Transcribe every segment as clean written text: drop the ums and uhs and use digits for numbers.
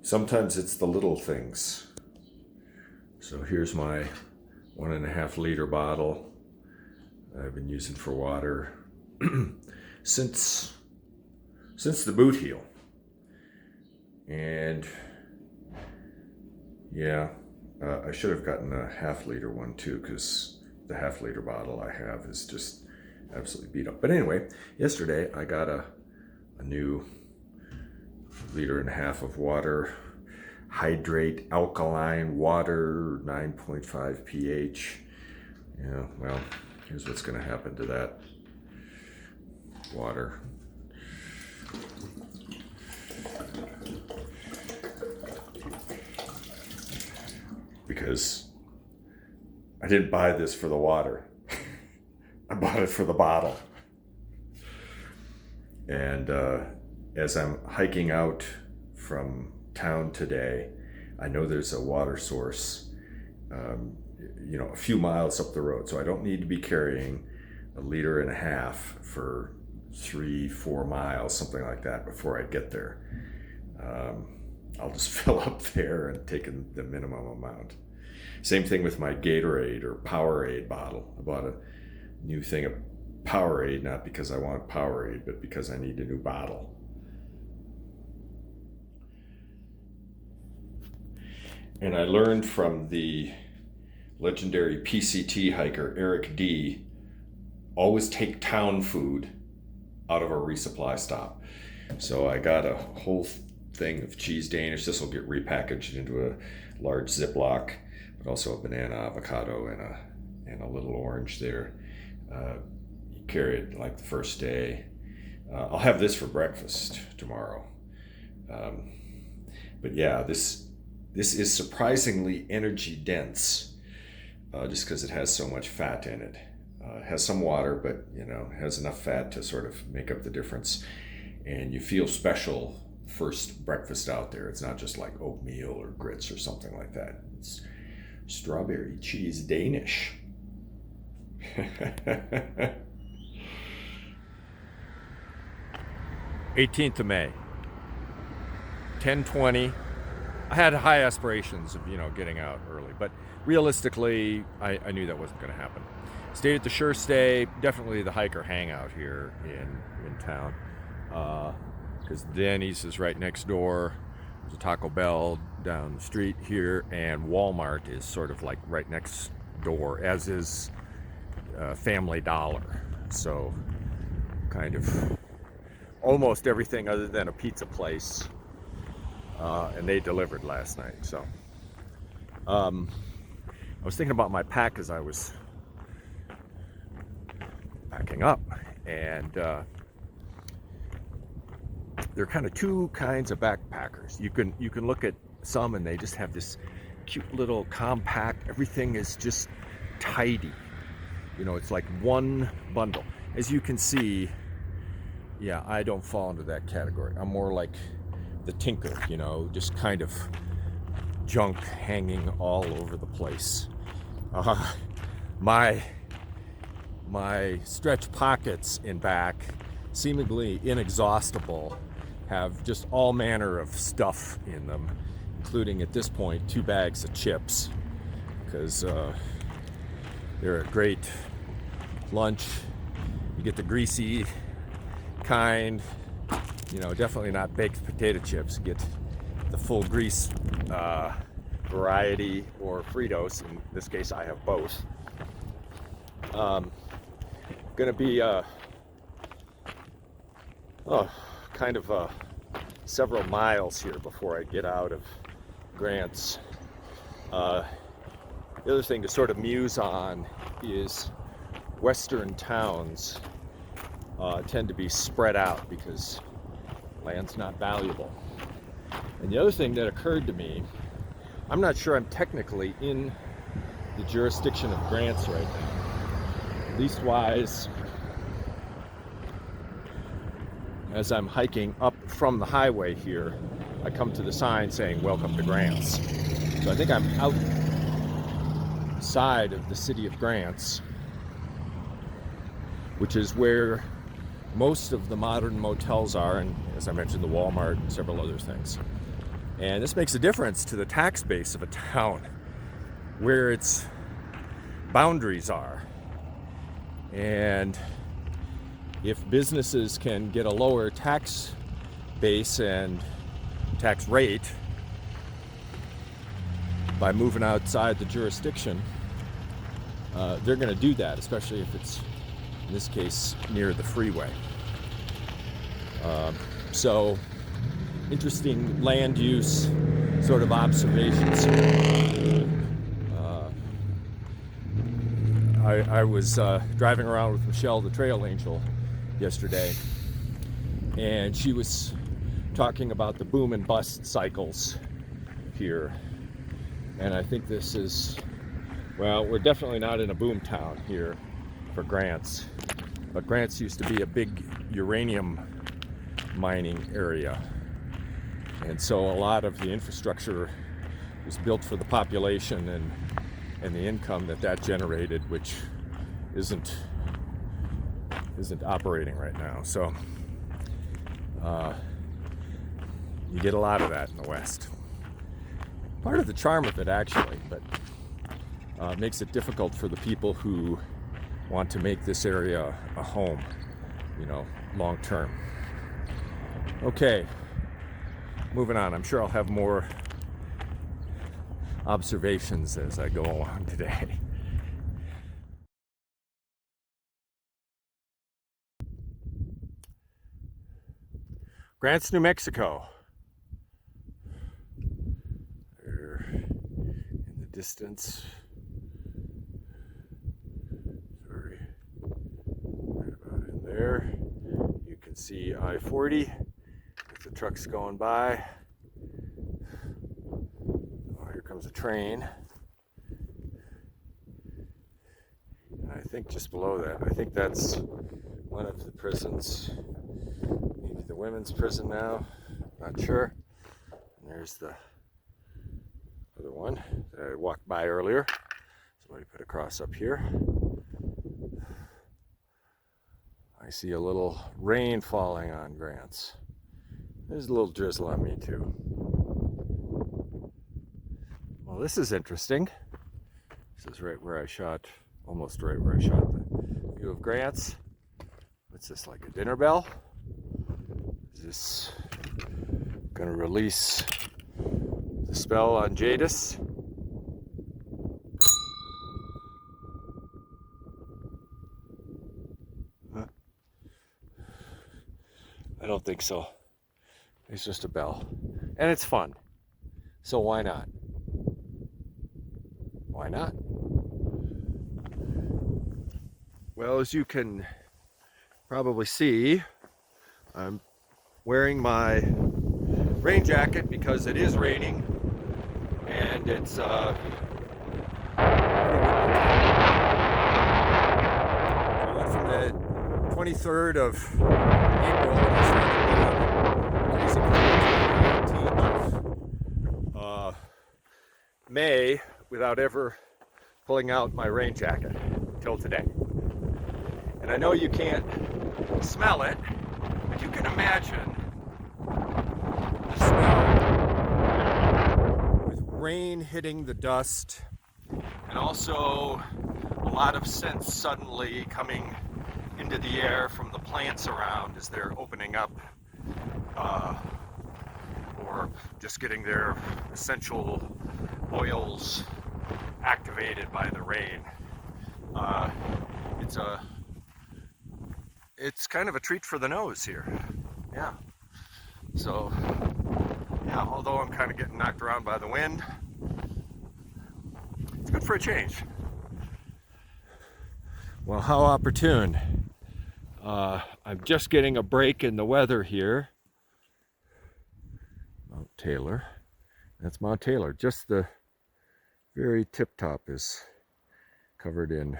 Sometimes it's the little things. So here's my 1.5 liter bottle I've been using for water since the boot heel. And yeah, I should have gotten a 1/2 liter one too, because the 1/2 liter bottle I have is just absolutely beat up. But anyway, yesterday I got a new 1.5 liters of water, hydrate alkaline water, 9.5 pH. Yeah, well, here's what's going to happen to that water. Because I didn't buy this for the water. I bought it for the bottle. And as I'm hiking out from town today, I know there's a water source, a few miles up the road. So I don't need to be carrying 1.5 liters for 3-4 miles, something like that, before I get there. I'll just fill up there and take the minimum amount. Same thing with my Gatorade or Powerade bottle. I bought a new thing of Powerade, not because I want Powerade, but because I need a new bottle. And I learned from the legendary PCT hiker Eric D, always take town food out of a resupply stop. So I got a whole thing of cheese Danish. This will get repackaged into a large Ziploc, but also a banana, avocado, and a little orange there. You carry it like the first day. I'll have this for breakfast tomorrow. But yeah, this is surprisingly energy dense, just because it has so much fat in it. It has some water, but it has enough fat to sort of make up the difference. And you feel special first breakfast out there. It's not just like oatmeal or grits or something like that. It's strawberry cheese Danish. 18th of May, 10:20. I had high aspirations of getting out early, but realistically I knew that wasn't going to happen. Stayed at the Sure Stay, definitely the hiker hangout here in town, because Denny's is right next door. There's a Taco Bell down the street here, and Walmart is sort of like right next door, as is Family Dollar. So kind of almost everything other than a pizza place, and they delivered last night. So I was thinking about my pack as I was packing up, and there are kind of two kinds of backpackers. You can look at some and they just have this cute little compact, everything is just tidy. It's like one bundle. As you can see, yeah, I don't fall into that category. I'm more like the tinker, just kind of junk hanging all over the place. My stretch pockets in back, seemingly inexhaustible, have just all manner of stuff in them, including at this point 2 bags of chips, because they're a great lunch. You get the greasy kind, definitely not baked potato chips. You get the full grease variety, or Fritos. In this case I have both. Gonna be several miles here before I get out of Grants. The other thing to sort of muse on is western towns tend to be spread out because land's not valuable. And the other thing that occurred to me, I'm not sure I'm technically in the jurisdiction of Grants right now. Leastwise, as I'm hiking up from the highway here, I come to the sign saying "Welcome to Grants." So I think I'm outside of the city of Grants, which is where most of the modern motels are, and as I mentioned, the Walmart and several other things. And this makes a difference to the tax base of a town, where its boundaries are. And if businesses can get a lower tax base and tax rate by moving outside the jurisdiction, they're going to do that, especially if it's, in this case, near the freeway. So, interesting land use sort of observations. I was driving around with Michelle, the trail angel, yesterday, and she was talking about the boom and bust cycles here. And I think this is, well, we're definitely not in a boom town here for Grants, but Grants used to be a big uranium mining area. And so a lot of the infrastructure was built for the population and the income that generated, which isn't operating right now. So you get a lot of that in the West. Part of the charm of it, actually, but makes it difficult for the people who want to make this area a home, long term. Okay, moving on. I'm sure I'll have more observations as I go along today. Grants, New Mexico. There in the distance. Sorry, right about in there. You can see I-40 with the trucks going by. Oh, here comes a train. And I think just below that, I think that's one of the prisons. Maybe the women's prison now, not sure. And there's the other one that I walked by earlier. Somebody put a cross up here. I see a little rain falling on Grants. There's a little drizzle on me too. Well, this is interesting. This is right where I shot, almost right where I shot the view of Grants. What's this, like a dinner bell? Is this gonna release the spell on Jadis? Huh? I don't think so. It's just a bell. And it's fun. So why not? Why not? Well, as you can probably see, I'm wearing my rain jacket because it is raining, and it's from the 23rd of April to the 18th of May without ever pulling out my rain jacket till today. And I know you can't smell it, but you can imagine the smell with rain hitting the dust, and also a lot of scents suddenly coming into the air from the plants around as they're opening up, or just getting their essential oils activated by the rain. It's kind of a treat for the nose here. Yeah. So, yeah, although I'm kind of getting knocked around by the wind, it's good for a change. Well, how opportune. I'm just getting a break in the weather here. Mount Taylor. That's Mount Taylor. Just the very tip top is covered in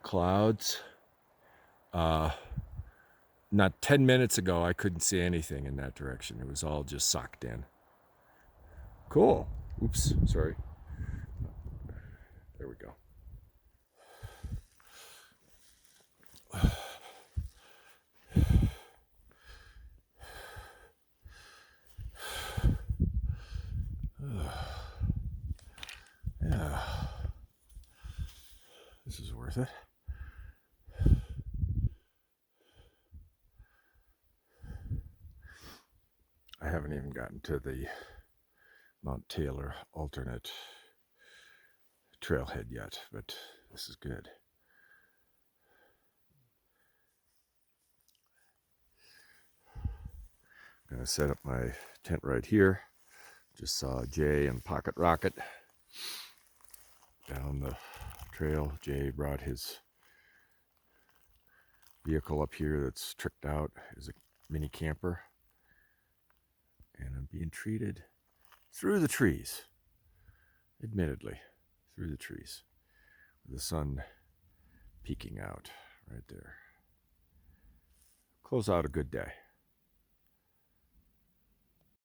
clouds. Not 10 minutes ago, I couldn't see anything in that direction. It was all just socked in. Cool. Oops, sorry. There we go. this is worth it. I haven't even gotten to the Mount Taylor alternate trailhead yet, but this is good. I'm going to set up my tent right here. Just saw Jay and Pocket Rocket down the trail. Jay brought his vehicle up here that's tricked out as a mini camper. And I'm being treated through the trees, admittedly, through the trees, with the sun peeking out right there. Close out a good day.